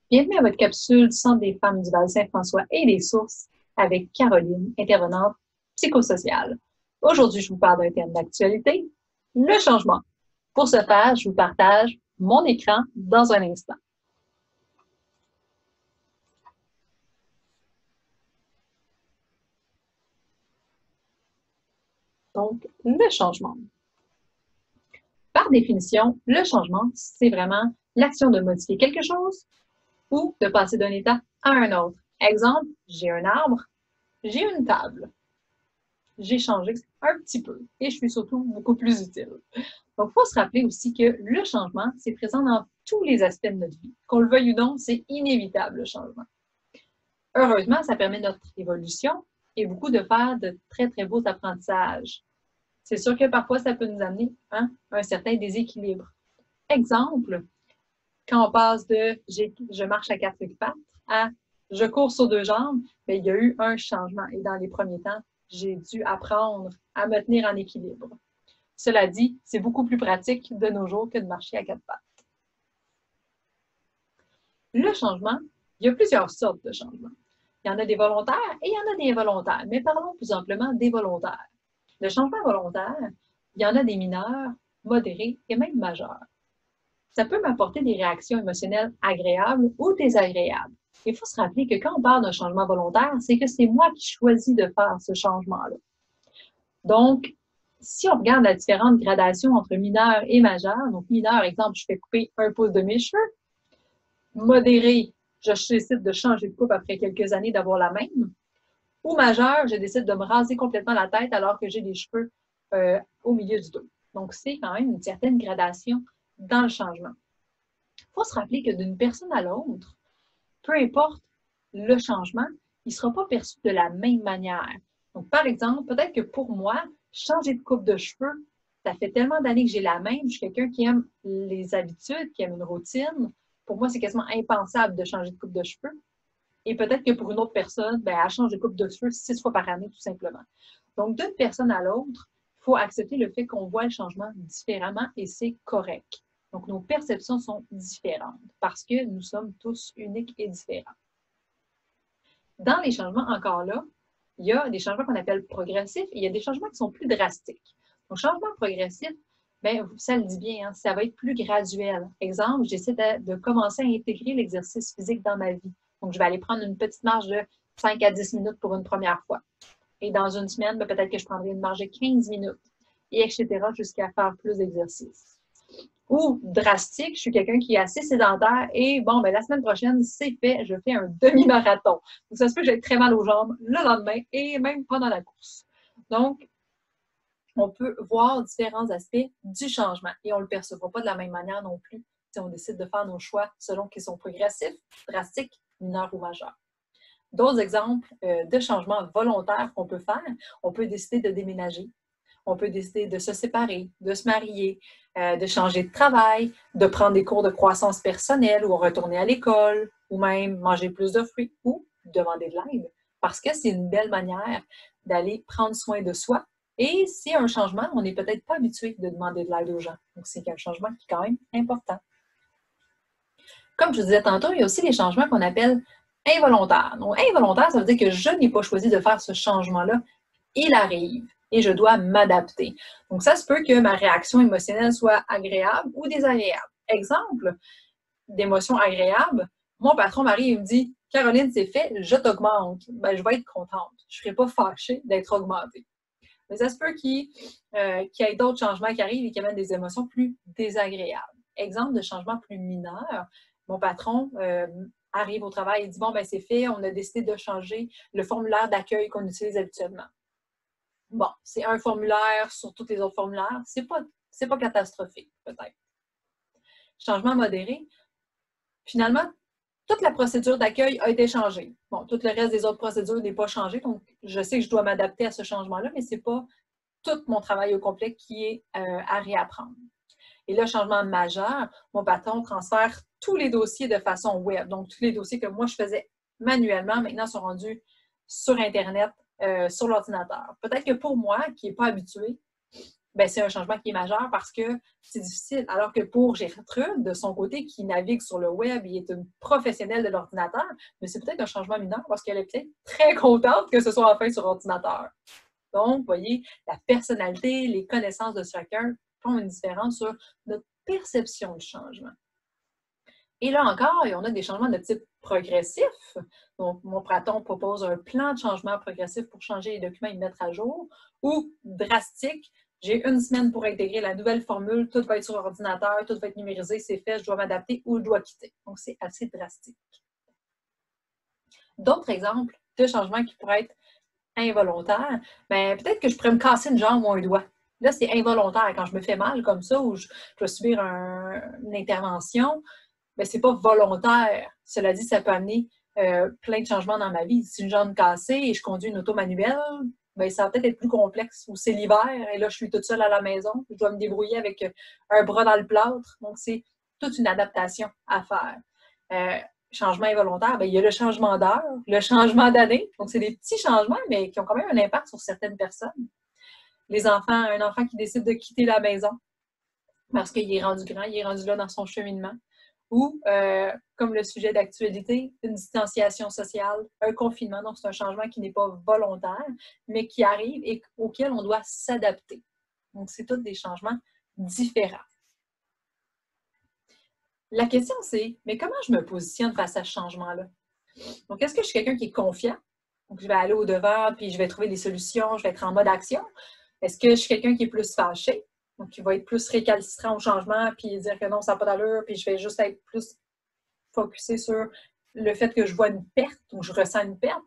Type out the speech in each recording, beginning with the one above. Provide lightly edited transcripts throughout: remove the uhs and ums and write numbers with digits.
Bienvenue à votre capsule du Centre des femmes du Val-Saint-François et des sources avec Caroline, intervenante psychosociale. Aujourd'hui, je vous parle d'un thème d'actualité, le changement. Pour ce faire, je vous partage mon écran dans un instant. Donc, le changement. Par définition, le changement, c'est vraiment l'action de modifier quelque chose ou de passer d'un état à un autre. Exemple, j'ai un arbre, j'ai une table. J'ai changé un petit peu et je suis surtout beaucoup plus utile. Donc, il faut se rappeler aussi que le changement, c'est présent dans tous les aspects de notre vie. Qu'on le veuille ou non, c'est inévitable, le changement. Heureusement, ça permet notre évolution et beaucoup de faire de très, très beaux apprentissages. C'est sûr que parfois, ça peut nous amener à un certain déséquilibre. Exemple, quand on passe de je marche à quatre pattes à je cours sur deux jambes, bien, il y a eu un changement. Et dans les premiers temps, j'ai dû apprendre à me tenir en équilibre. Cela dit, c'est beaucoup plus pratique de nos jours que de marcher à quatre pattes. Le changement, il y a plusieurs sortes de changements. Il y en a des volontaires et il y en a des involontaires, mais parlons plus amplement des volontaires. Le changement volontaire, il y en a des mineurs, modérés et même majeurs. Ça peut m'apporter des réactions émotionnelles agréables ou désagréables. Il faut se rappeler que quand on parle d'un changement volontaire, c'est que c'est moi qui choisis de faire ce changement-là. Donc, si on regarde la différente gradation entre mineur et majeur, donc mineur, exemple, je fais couper un pouce de mes cheveux. Modéré, je décide de changer de coupe après quelques années d'avoir la même. Ou majeur, je décide de me raser complètement la tête alors que j'ai des cheveux au milieu du dos. Donc, c'est quand même une certaine gradation dans le changement. Il faut se rappeler que d'une personne à l'autre, peu importe le changement, il ne sera pas perçu de la même manière. Donc, par exemple, peut-être que pour moi, changer de coupe de cheveux, ça fait tellement d'années que j'ai la même, je suis quelqu'un qui aime les habitudes, qui aime une routine. Pour moi, c'est quasiment impensable de changer de coupe de cheveux. Et peut-être que pour une autre personne, ben, elle change de coupe de cheveux 6 fois par année, tout simplement. Donc, d'une personne à l'autre, il faut accepter le fait qu'on voit le changement différemment et c'est correct. Donc, nos perceptions sont différentes parce que nous sommes tous uniques et différents. Dans les changements, encore là, il y a des changements qu'on appelle progressifs et il y a des changements qui sont plus drastiques. Donc, changement progressif, bien, ça le dit bien, hein, ça va être plus graduel. Exemple, j'essaie de commencer à intégrer l'exercice physique dans ma vie. Donc, je vais aller prendre une petite marche de 5 à 10 minutes pour une première fois. Et dans une semaine, bien, peut-être que je prendrai une marche de 15 minutes, et etc., jusqu'à faire plus d'exercices. Ou drastique, je suis quelqu'un qui est assez sédentaire et bon, ben la semaine prochaine, c'est fait, je fais un demi-marathon. Donc, ça se peut que j'ai très mal aux jambes le lendemain et même pendant la course. Donc, on peut voir différents aspects du changement et on ne le percevra pas de la même manière non plus si on décide de faire nos choix selon qu'ils sont progressifs, drastiques, mineurs ou majeurs. D'autres exemples de changements volontaires qu'on peut faire, on peut décider de déménager. On peut décider de se séparer, de se marier, de changer de travail, de prendre des cours de croissance personnelle ou retourner à l'école, ou même manger plus de fruits ou demander de l'aide. Parce que c'est une belle manière d'aller prendre soin de soi. Et c'est un changement, on n'est peut-être pas habitué de demander de l'aide aux gens. Donc, c'est un changement qui est quand même important. Comme je vous disais tantôt, il y a aussi les changements qu'on appelle involontaires. Donc, involontaire, ça veut dire que je n'ai pas choisi de faire ce changement-là. Il arrive et je dois m'adapter. Donc, ça se peut que ma réaction émotionnelle soit agréable ou désagréable. Exemple d'émotion agréable, mon patron m'arrive et me dit « Caroline, c'est fait, je t'augmente. » Ben, je vais être contente. Je ne serai pas fâchée d'être augmentée. Mais ça se peut qu'il y ait d'autres changements qui arrivent et qui amènent des émotions plus désagréables. Exemple de changement plus mineur, mon patron arrive au travail et dit « Bon, ben c'est fait, on a décidé de changer le formulaire d'accueil qu'on utilise habituellement. » Bon, c'est un formulaire sur tous les autres formulaires. C'est pas catastrophique, peut-être. Changement modéré. Finalement, toute la procédure d'accueil a été changée. Bon, tout le reste des autres procédures n'est pas changé, donc je sais que je dois m'adapter à ce changement-là, mais ce n'est pas tout mon travail au complet qui est à réapprendre. Et là, changement majeur, mon patron transfère tous les dossiers de façon web. Donc, tous les dossiers que moi, je faisais manuellement, maintenant, sont rendus sur Internet, sur l'ordinateur. Peut-être que pour moi, qui n'est pas habitué, ben, c'est un changement qui est majeur parce que c'est difficile. Alors que pour Gertrude, de son côté, qui navigue sur le web et est une professionnelle de l'ordinateur, mais c'est peut-être un changement mineur parce qu'elle est peut-être très contente que ce soit enfin sur ordinateur. Donc, vous voyez, la personnalité, les connaissances de chacun font une différence sur notre perception du changement. Et là encore, on a des changements de type progressif. Donc, mon praton propose un plan de changement progressif pour changer les documents et les mettre à jour. Ou drastique, j'ai 1 semaine pour intégrer la nouvelle formule, tout va être sur ordinateur, tout va être numérisé, c'est fait, je dois m'adapter ou je dois quitter. Donc, c'est assez drastique. D'autres exemples de changements qui pourraient être involontaires, bien, peut-être que je pourrais me casser une jambe ou un doigt. Là, c'est involontaire. Quand je me fais mal comme ça ou je dois subir une intervention, mais ce n'est pas volontaire. Cela dit, ça peut amener plein de changements dans ma vie. Si une jambe cassée et je conduis une auto manuelle, bien, ça va peut-être être plus complexe. Ou c'est l'hiver et là, je suis toute seule à la maison. Je dois me débrouiller avec un bras dans le plâtre. Donc, c'est toute une adaptation à faire. Changement involontaire, bien, il y a le changement d'heure, le changement d'année. Donc, c'est des petits changements, mais qui ont quand même un impact sur certaines personnes. Les enfants, un enfant qui décide de quitter la maison parce qu'il est rendu grand, il est rendu là dans son cheminement. Ou, comme le sujet d'actualité, une distanciation sociale, un confinement. Donc, c'est un changement qui n'est pas volontaire, mais qui arrive et auquel on doit s'adapter. Donc, c'est tous des changements différents. La question, c'est, mais comment je me positionne face à ce changement-là? Donc, est-ce que je suis quelqu'un qui est confiant? Donc, je vais aller au-devant, puis je vais trouver des solutions, je vais être en mode action. Est-ce que je suis quelqu'un qui est plus fâché? Donc, qui va être plus récalcitrant au changement, puis dire que non, ça n'a pas d'allure, puis je vais juste être plus focusé sur le fait que je vois une perte ou je ressens une perte.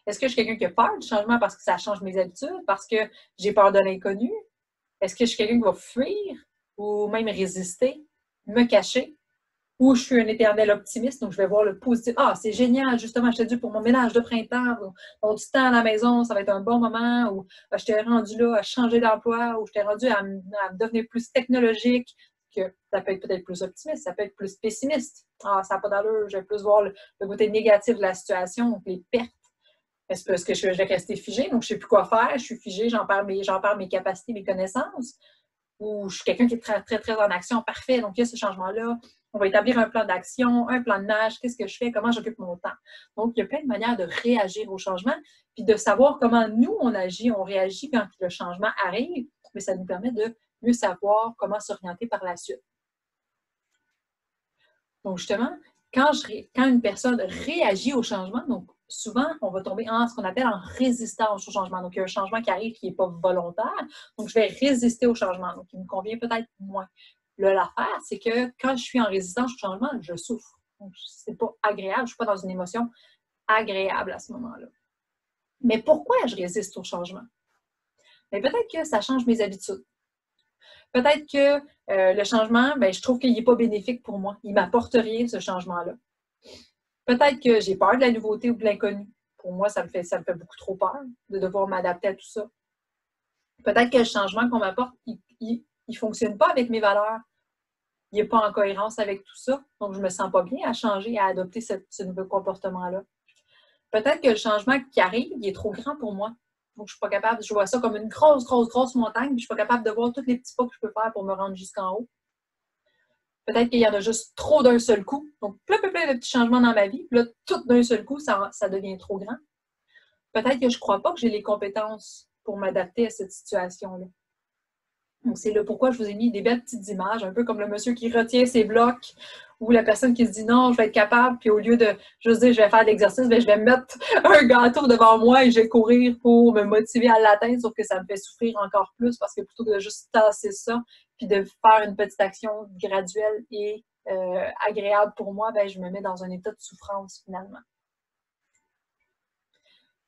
Est-ce que je suis quelqu'un qui a peur du changement parce que ça change mes habitudes, parce que j'ai peur de l'inconnu? Est-ce que je suis quelqu'un qui va fuir ou même résister, me cacher? Ou je suis un éternel optimiste, donc je vais voir le positif. Ah, c'est génial, justement, je t'ai dit pour mon ménage de printemps, mon petit temps à la maison, ça va être un bon moment, ou je t'ai rendu là à changer d'emploi, ou je t'ai rendu à me devenir plus technologique, que ça peut être peut-être plus optimiste, ça peut être plus pessimiste. Ah, ça n'a pas d'allure, je vais plus voir le côté négatif de la situation, donc les pertes. Est-ce que je vais rester figée, donc je ne sais plus quoi faire, je suis figée, j'en perds mes capacités, mes connaissances, ou je suis quelqu'un qui est très, très, très en action, parfait, donc il y a ce changement-là. On va établir un plan d'action, un plan de nage, qu'est-ce que je fais, comment j'occupe mon temps. Donc, il y a plein de manières de réagir au changement, puis de savoir comment nous, on agit, on réagit quand le changement arrive, mais ça nous permet de mieux savoir comment s'orienter par la suite. Donc, justement, quand une personne réagit au changement, donc souvent, on va tomber en ce qu'on appelle en résistance au changement. Donc, il y a un changement qui arrive qui n'est pas volontaire, donc je vais résister au changement, donc il me convient peut-être moins. L'affaire, c'est que quand je suis en résistance au changement, je souffre. Donc, c'est pas agréable, je ne suis pas dans une émotion agréable à ce moment-là. Mais pourquoi je résiste au changement? Mais peut-être que ça change mes habitudes. Peut-être que le changement, bien, je trouve qu'il n'est pas bénéfique pour moi. Il ne m'apporte rien, ce changement-là. Peut-être que j'ai peur de la nouveauté ou de l'inconnu. Pour moi, ça me fait beaucoup trop peur de devoir m'adapter à tout ça. Peut-être que le changement qu'on m'apporte, il ne fonctionne pas avec mes valeurs. Il n'est pas en cohérence avec tout ça. Donc, je ne me sens pas bien à changer, à adopter ce nouveau comportement-là. Peut-être que le changement qui arrive, il est trop grand pour moi. Donc, je suis pas capable, je vois ça comme une grosse, grosse, grosse montagne, puis je ne suis pas capable de voir tous les petits pas que je peux faire pour me rendre jusqu'en haut. Peut-être qu'il y en a juste trop d'un seul coup. Donc, plein de petits changements dans ma vie. Puis là, tout d'un seul coup, ça devient trop grand. Peut-être que je ne crois pas que j'ai les compétences pour m'adapter à cette situation-là. Donc, c'est là pourquoi je vous ai mis des belles petites images, un peu comme le monsieur qui retient ses blocs ou la personne qui se dit non, je vais être capable, puis au lieu de juste dire je vais faire de l'exercice, bien, je vais mettre un gâteau devant moi et je vais courir pour me motiver à l'atteindre, sauf que ça me fait souffrir encore plus parce que plutôt que de juste tasser ça, puis de faire une petite action graduelle et agréable pour moi, bien, je me mets dans un état de souffrance finalement.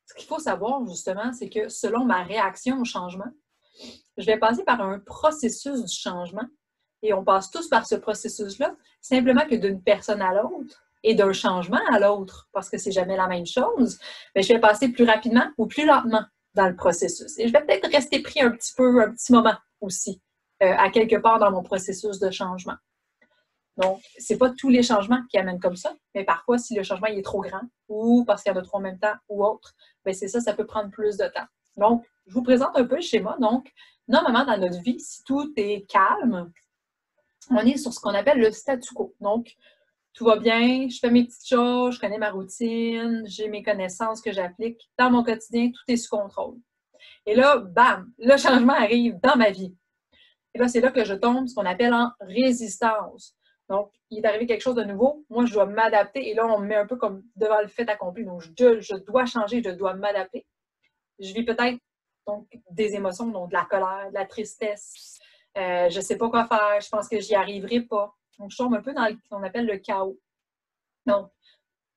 Ce qu'il faut savoir justement, c'est que selon ma réaction au changement, je vais passer par un processus du changement et on passe tous par ce processus-là, simplement que d'une personne à l'autre et d'un changement à l'autre, parce que c'est jamais la même chose, mais je vais passer plus rapidement ou plus lentement dans le processus. Et je vais peut-être rester pris un petit moment aussi, à quelque part dans mon processus de changement. Donc, ce n'est pas tous les changements qui amènent comme ça, mais parfois, si le changement il est trop grand ou parce qu'il y en a trop en même temps ou autre, bien c'est ça peut prendre plus de temps. Donc, je vous présente un peu le schéma. Donc, normalement, dans notre vie, si tout est calme, on est sur ce qu'on appelle le statu quo. Donc, tout va bien, je fais mes petites choses, je connais ma routine, j'ai mes connaissances que j'applique. Dans mon quotidien, tout est sous contrôle. Et là, bam, le changement arrive dans ma vie. Et là, c'est là que je tombe, ce qu'on appelle en résistance. Donc, il est arrivé quelque chose de nouveau, moi, je dois m'adapter. Et là, on me met un peu comme devant le fait accompli. Donc, je dois changer, je dois m'adapter. Je vis peut-être donc des émotions, donc de la colère, de la tristesse. Je ne sais pas quoi faire, je pense que j'y arriverai pas. Donc, je tombe un peu dans ce qu'on appelle le chaos. Donc,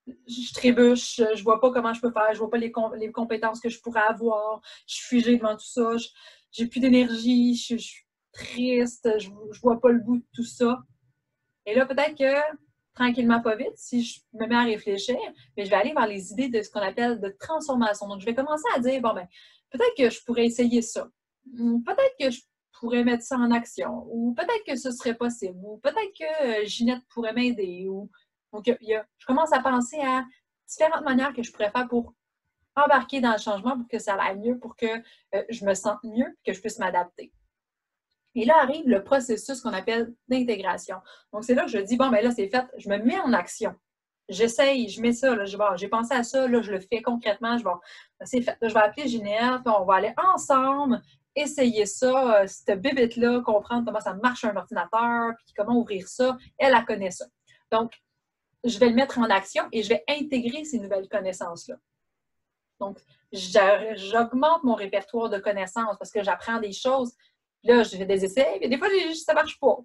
je trébuche, je ne vois pas comment je peux faire, je ne vois pas les compétences que je pourrais avoir, je suis figée devant tout ça, j'ai plus d'énergie, je suis triste, je ne vois pas le bout de tout ça. Et là, peut-être que, tranquillement, pas vite, si je me mets à réfléchir, mais je vais aller vers les idées de ce qu'on appelle de transformation. Donc, je vais commencer à dire, bon, ben, peut-être que je pourrais essayer ça. Peut-être que je pourrais mettre ça en action. Ou peut-être que ce serait possible. Ou peut-être que Ginette pourrait m'aider. Donc, je commence à penser à différentes manières que je pourrais faire pour embarquer dans le changement pour que ça aille mieux, pour que je me sente mieux, que je puisse m'adapter. Et là arrive le processus qu'on appelle d'intégration. Donc, c'est là que je dis, bon, ben là, c'est fait, je me mets en action. J'essaye, je mets ça, j'ai pensé à ça, là, je le fais concrètement, c'est fait. Là, je vais appeler Ginette, on va aller ensemble essayer ça, cette bébête-là, comprendre comment ça marche un ordinateur, puis comment ouvrir ça. Elle connaît ça. Donc, je vais le mettre en action et je vais intégrer ces nouvelles connaissances-là. Donc, j'augmente mon répertoire de connaissances parce que j'apprends des choses. Là, je fais des essais, et des fois, ça ne marche pas.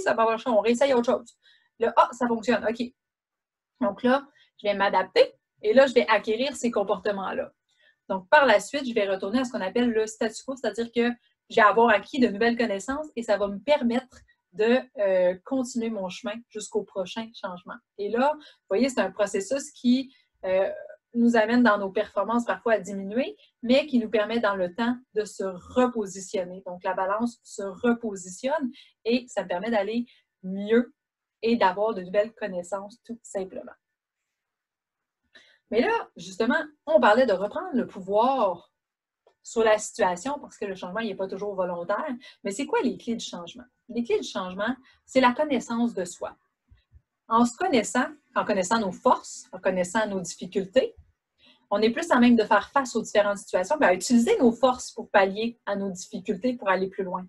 Ça marche pas, on réessaye autre chose. Là, ça fonctionne, OK. Donc là, je vais m'adapter et là, je vais acquérir ces comportements-là. Donc, par la suite, je vais retourner à ce qu'on appelle le statu quo, c'est-à-dire que je vais avoir acquis de nouvelles connaissances et ça va me permettre de continuer mon chemin jusqu'au prochain changement. Et là, vous voyez, c'est un processus qui nous amène dans nos performances parfois à diminuer, mais qui nous permet dans le temps de se repositionner. Donc, la balance se repositionne et ça me permet d'aller mieux et d'avoir de nouvelles connaissances tout simplement. Mais là, justement, on parlait de reprendre le pouvoir sur la situation parce que le changement n'est pas toujours volontaire. Mais c'est quoi les clés du changement? Les clés du changement, c'est la connaissance de soi. En se connaissant, en connaissant nos forces, en connaissant nos difficultés, on est plus à même de faire face aux différentes situations, à utiliser nos forces pour pallier à nos difficultés, pour aller plus loin.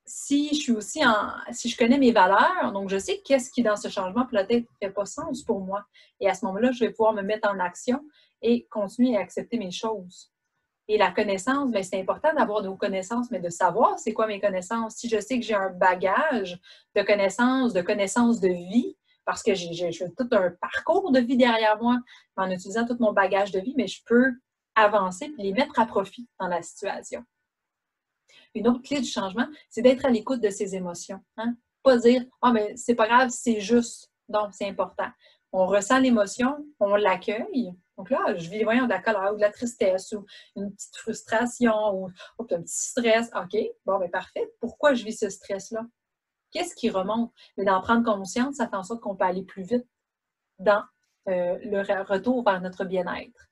Si je connais mes valeurs, donc je sais qu'est-ce qui dans ce changement peut-être ne fait pas sens pour moi. Et à ce moment-là, je vais pouvoir me mettre en action et continuer à accepter mes choses. Et la connaissance, bien, c'est important d'avoir nos connaissances, mais de savoir c'est quoi mes connaissances. Si je sais que j'ai un bagage de connaissances de vie, parce que j'ai tout un parcours de vie derrière moi, en utilisant tout mon bagage de vie, mais je peux avancer et les mettre à profit dans la situation. Une autre clé du changement, c'est d'être à l'écoute de ses émotions. Hein? Pas dire « Ah, mais c'est pas grave, c'est juste. » Donc, c'est important. On ressent l'émotion, on l'accueille. Donc là, je vis, voyons, de la colère ou de la tristesse ou une petite frustration ou un petit stress. OK, bon, bien parfait. Pourquoi je vis ce stress-là? Qu'est-ce qui remonte? Mais d'en prendre conscience, ça fait en sorte qu'on peut aller plus vite dans le retour vers notre bien-être.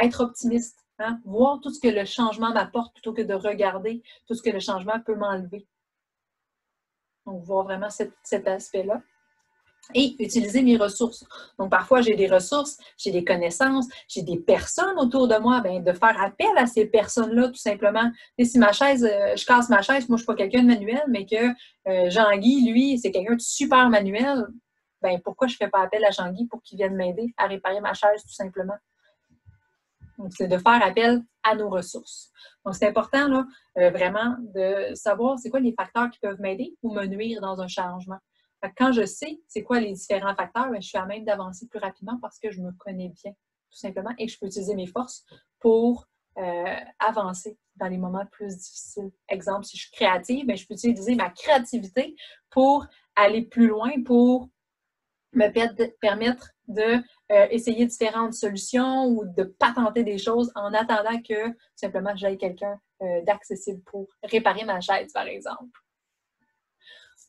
Être optimiste, hein? Voir tout ce que le changement m'apporte plutôt que de regarder tout ce que le changement peut m'enlever. Donc, voir vraiment cet aspect-là. Et utiliser mes ressources. Donc, parfois, j'ai des ressources, j'ai des connaissances, j'ai des personnes autour de moi, bien, de faire appel à ces personnes-là, tout simplement. Et si je casse ma chaise, moi, je ne suis pas quelqu'un de manuel, mais que Jean-Guy, lui, c'est quelqu'un de super manuel, bien, pourquoi je ne fais pas appel à Jean-Guy pour qu'il vienne m'aider à réparer ma chaise, tout simplement? Donc, c'est de faire appel à nos ressources. Donc, c'est important, là, vraiment, de savoir c'est quoi les facteurs qui peuvent m'aider ou me nuire dans un changement. Quand je sais c'est quoi les différents facteurs, bien, je suis à même d'avancer plus rapidement parce que je me connais bien, tout simplement, et que je peux utiliser mes forces pour avancer dans les moments plus difficiles. Exemple, si je suis créative, bien, je peux utiliser ma créativité pour aller plus loin, pour me permettre de essayer différentes solutions ou de patenter des choses en attendant que simplement j'aille quelqu'un d'accessible pour réparer ma chaise, par exemple.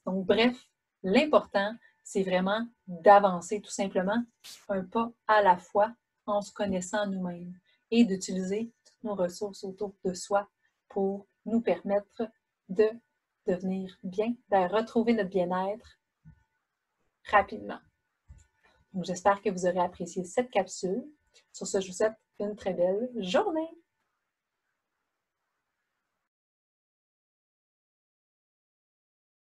Donc, bref, l'important, c'est vraiment d'avancer tout simplement un pas à la fois en se connaissant nous-mêmes et d'utiliser nos ressources autour de soi pour nous permettre de devenir bien, de retrouver notre bien-être rapidement. Donc, j'espère que vous aurez apprécié cette capsule. Sur ce, je vous souhaite une très belle journée.